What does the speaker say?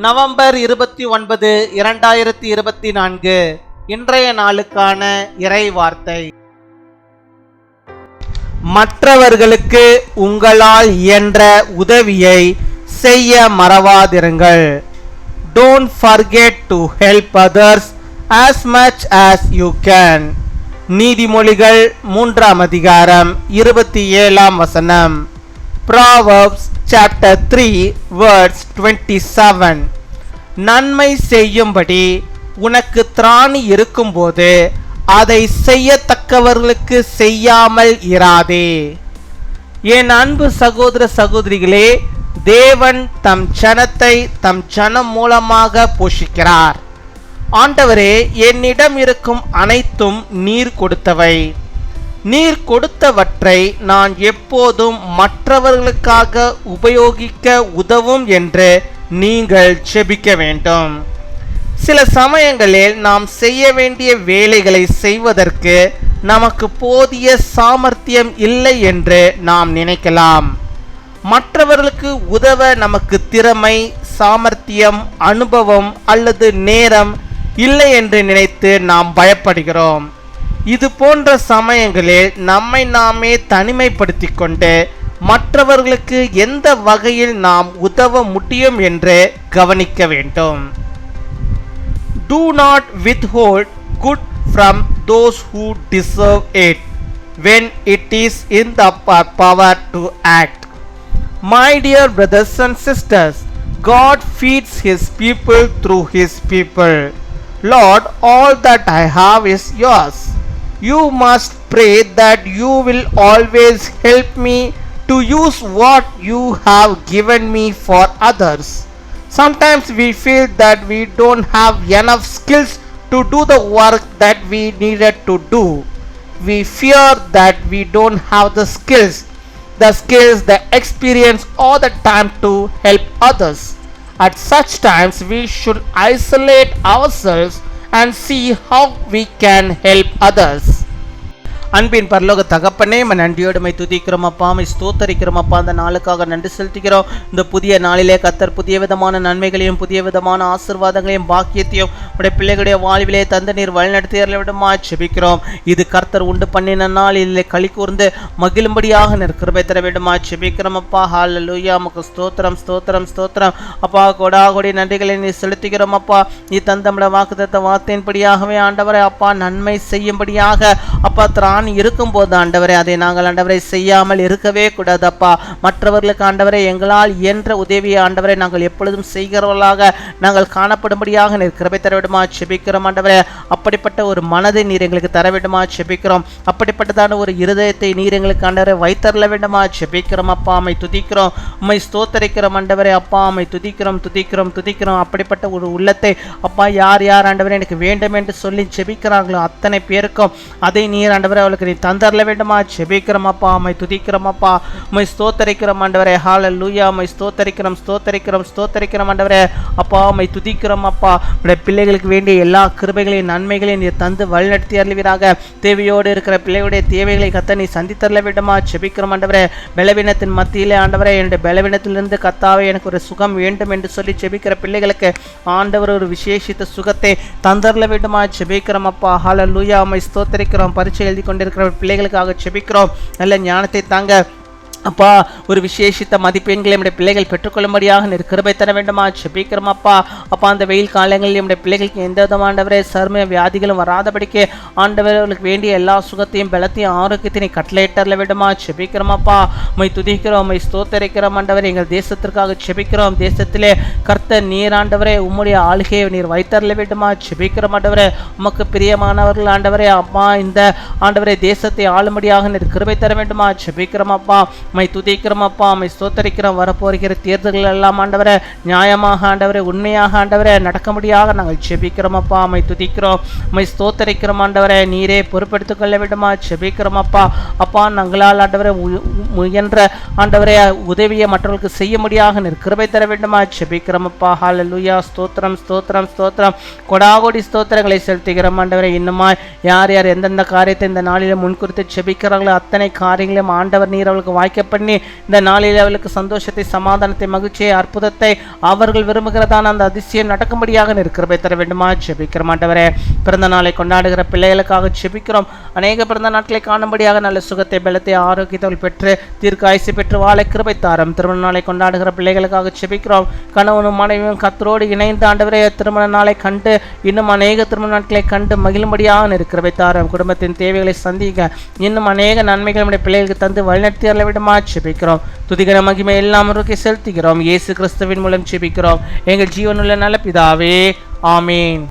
November 29, 2024 இன்றைய நாளுக்கான இறை வார்த்தை. மற்றவர்களுக்கு உங்களால் இயன்ற உதவியை செய்ய மறவாதிருங்கள். Don't forget to help others as much as you can. நீதிமொழிகள் 3 அதிகாரம் 27 வசனம். Proverbs chapter 3 verse 27. நன்மை செய்யும்படி உனக்கு திராணி இருக்கும்போது அதை செய்யத்தக்கவர்களுக்கு செய்யாமல் இராதே. என் அன்பு சகோதர சகோதரிகளே, தேவன் தம் ஜனத்தை தம் ஜனம் மூலமாக போஷிக்கிறார். ஆண்டவரே, என்னிடம் இருக்கும் அனைத்தும் நீர் கொடுத்தவை. நீர் கொடுத்தவற்றை நான் எப்போதும் மற்றவர்களுக்காக உபயோகிக்க உதவும் என்று நீங்கள் ஜெபிக்க வேண்டும். சில சமயங்களில் நாம் செய்ய வேண்டிய வேலைகளை செய்வதற்கு நமக்கு போதிய சாமர்த்தியம் இல்லை என்று நாம் நினைக்கலாம். மற்றவர்களுக்கு உதவ நமக்கு திறமை, சாமர்த்தியம், அனுபவம் அல்லது நேரம் இல்லை என்று நினைத்து நாம் பயப்படுகிறோம். இது போன்ற சமயங்களில் நம்மை நாமே தனிமைப்படுத்தி கொண்டு மற்றவர்களுக்கு எந்த வகையில் நாம் உதவ முடியும் என்று கவனிக்க வேண்டும். Do not withhold good from those who deserve it when it is in the power to act. My dear brothers and sisters, God feeds His people through His people. Lord, all that I have is yours. You must pray that you will always help me to use what you have given me for others. Sometimes we feel that we don't have enough skills to do the work that we needed to do. We fear that we don't have the skills, the experience or the time to help others. At such times we should isolate ourselves and see how we can help others. அன்பின் பரலோக தகப்பனே, நன்றியோடுமை துதிக்கிறோம் அப்பா, ஸ்தோத்தரிக்கிறோம் அப்பா. அந்த நாளுக்காக நன்றி செலுத்துகிறோம். இந்த புதிய நாளிலே கர்த்தர் புதிய விதமான நன்மைகளையும் புதிய விதமான ஆசீர்வாதங்களையும் பாக்கியத்தையும் உடைய பிள்ளைகளுடைய வாழ்விலே தந்த நீர் வழிநடத்தியர்களை விடமா செபிக்கிறோம். இது கர்த்தர் உண்டு பண்ணின நாள், இதில் களி கூர்ந்து மகிழும்படியாக கிருபை தர விடமா செபிக்கிறோம் அப்பா. ஹல்லேலூயா. உமக்கு ஸ்தோத்திரம் ஸ்தோத்திரம் ஸ்தோத்திரம் அப்பா. கொடாகொடி நன்றிகளை நீ செலுத்துகிறோம் அப்பா. நீ தந்தமிட வாக்குத்தத்த வார்த்தையின்படியாகவே ஆண்டவரே அப்பா நன்மை செய்யும்படியாக அப்பா இருக்கும்போது ஆண்டவரே அதை நாங்கள் ஆண்டவரை செய்யாமல் இருக்கவே கூடாது அப்பா. மற்றவர்களுக்கு ஆண்டவரை எங்களால் இயன்ற உதவியை ஆண்டவரை நாங்கள் எப்பொழுதும் செய்கிறவர்களாக நாங்கள் காணப்படும்படியாக நீர் கிருபை தரவிடுமா செபிக்கிறோம் ஆண்டவரே. அப்படிப்பட்ட ஒரு மனதை நீர் எங்களுக்கு தரவிடுமா செபிக்கிறோம். அப்படிப்பட்டதான ஒரு இருதயத்தை நீர் எங்களுக்கு ஆண்டவரை வைத்தரல வேண்டுமா செபிக்கிறோம் அப்பா. அம்மை துதிக்கிறோம், உம்மை ஸ்தோத்தரிக்கிறோம் ஆண்டவரே அப்பா. அம்மை துதிக்கிறோம் துதிக்கிறோம் துதிக்கிறோம். அப்படிப்பட்ட ஒரு உள்ளத்தை அப்பா யார் யார் ஆண்டவரை எனக்கு வேண்டும் என்று சொல்லி செபிக்கிறாங்களோ அத்தனை பேருக்கும் அதை நீர் ஆண்டவரை அவளுக்கு நீ தந்தரல வேண்டுமா செபிக்கிறோம் அப்பா. அம்மை துதிக்கிறோம் அப்பா. உம்மை ஸ்தோத்தரிக்கிறோம் ஆண்டவரே. ஹல்லேலூயா. உம்மை ஸ்தோத்தரிக்கிறோம் ஸ்தோத்தரிக்கிறோம் ஸ்தோத்தரிக்கிறோம் ஆண்டவரே அப்பா. உம்மை துதிக்கிறோம் அப்பா. உடைய பிள்ளைகளுக்கு வேண்டிய எல்லா கிருபைகளையும் நன்மைகளையும் நீ தந்து வழிநடத்தி அருள்வீராக. தேவையோடு இருக்கிற பிள்ளைகளுடைய தேவைகளை கத்த நீ சந்தித்தரல வேண்டுமா செபிக்கிறோம் ஆண்டவரே. பலவீனத்தின் மத்தியிலே ஆண்டவரே என்னுடைய பலவீனத்திலிருந்து கத்தாவே எனக்கு ஒரு சுகம் வேண்டும் என்று சொல்லி செபிக்கிற பிள்ளைகளுக்கு ஆண்டவர் ஒரு விசேஷித்த சுகத்தை தந்தரல வேண்டுமா செபிக்கிறோம் அப்பா. ஹல்லேலூயா. உம்மை ஸ்தோத்தரிக்கிறோம். பரீட்சை எழுதி கொண்டிருக்கிற பிள்ளைகளுக்காக செபிக்கிறோம். நல்ல ஞானத்தை தாங்க அப்பா. ஒரு விசேஷித்த மதிப்பெண்களை நம்முடைய பிள்ளைகள் பெற்றுக்கொள்ளும்படியாக நீர் கிருபை தர வேண்டுமா செபிக்கிறோம் அப்பா. அப்பா அந்த வெயில் காலங்களில் நம்முடைய பிள்ளைகளுக்கு எந்த விதமாண்டவரே சர்ம வியாதிகளும் வராதபடிக்கு ஆண்டவர்களுக்கு வேண்டிய எல்லா சுகத்தையும் பலத்தையும் ஆரோக்கியத்தையும் கட்டளையிட்டரல வேண்டுமா செபிக்கிறோம் அப்பா. உம்மை துதிக்கிறோம், உம்மை ஸ்தோத்தரிக்கிறோம் ஆண்டவரே. எங்கள் தேசத்திற்காக செபிக்கிறோம். தேசத்திலே கர்த்தர் நீர் ஆண்டவரே உம்முடைய ஆளுகையை நீர் வைத்தரல வேண்டுமா செபிக்கிறோம் ஆண்டவரே. உமக்கு பிரியமானவர்கள் ஆண்டவரே அப்பா இந்த ஆண்டவரே தேசத்தை ஆளும்படியாக நீர் கிருபை தர வேண்டுமா செபிக்கிறோம் அப்பா. உம்மை துதிக்கிறோம் அப்பா. உம்மை ஸ்தோத்தரிக்கிறோம். வரப்போகிற தேர்தல்கள் எல்லாம் ஆண்டவரே நியாயமாக ஆண்டவரே உண்மையாக ஆண்டவரே நடக்கும்படியாக நாங்கள் செபிக்கிறோம் அப்பா. உம்மை துதிக்கிறோம், உம்மை ஸ்தோத்தரிக்கிறோம் ஆண்டவரே. நீரே பொறுப்பெடுத்துக் கொள்ள வேண்டுமா செபிக்கிறோம் அப்பா. அப்பா நாங்களால் ஆண்டவரே முயன்ற ஆண்டவரே உதவியை மற்றவர்களுக்கு செய்ய முடியாக நீர் கிருபை தர வேண்டுமா செபிக்கிறோம் அப்பா. ஹல்லேலூயா. ஸ்தோத்திரம் ஸ்தோத்திரம் ஸ்தோத்திரம். கொடாகோடி ஸ்தோத்திரங்களை செலுத்துகிறோம் ஆண்டவரே. இன்னுமா யார் யார் எந்தெந்த காரியத்தை இந்த நாளில் முன்குறித்து செபிக்கிறாங்களோ அத்தனை காரியங்களையும் ஆண்டவர் நீர் அவளுக்கு வாய்க்க வாய்க்க பண்ணி இந்த நாளில் அவளுக்கு சந்தோஷத்தை, சமாதானத்தை, மகிழ்ச்சியை, அற்புதத்தை அவர்கள் விரும்புகிறதான அந்த அதிசயம் நடக்கும்படியாக நிற்கிறபை தர வேண்டுமா ஜெபிக்கிறோம். ஆண்டவரே, பிறந்த நாளை கொண்டாடுகிற பிள்ளைகளுக்காக ஜெபிக்கிறோம். அநேக பிறந்த நாட்களை காணும்படியாக நல்ல சுகத்தை, பலத்தை, ஆரோக்கியத்தை பெற்று தீர்க்காயுசை பெற்று வாழ கிருபை தாரும். திருமண நாளை கொண்டாடுகிற பிள்ளைகளுக்காக ஜெபிக்கிறோம். கணவனும் மனைவியும் கர்த்தரோடு இணைந்து ஆண்டவரே திருமண நாளை கண்டு இன்னும் அநேக திருமண நாட்களை கண்டு மகிழும்படியாக இருக்கிறவை தாரும். குடும்பத்தின் தேவைகளை சந்திக்க இன்னும் அநேக நன்மைகள் நம்முடைய பிள்ளைகளுக்கு தந்து வழிநடத்தி அருள விடமா ஜெபிக்கிறோம். துதிகர மகிமை எல்லாம் அவருக்கு செலுத்துகிறோம். இயேசு கிறிஸ்துவின் மூலம் ஜெபிக்கிறோம் எங்கள் ஜீவனுள்ள நல்ல பிதாவே, ஆமீன்.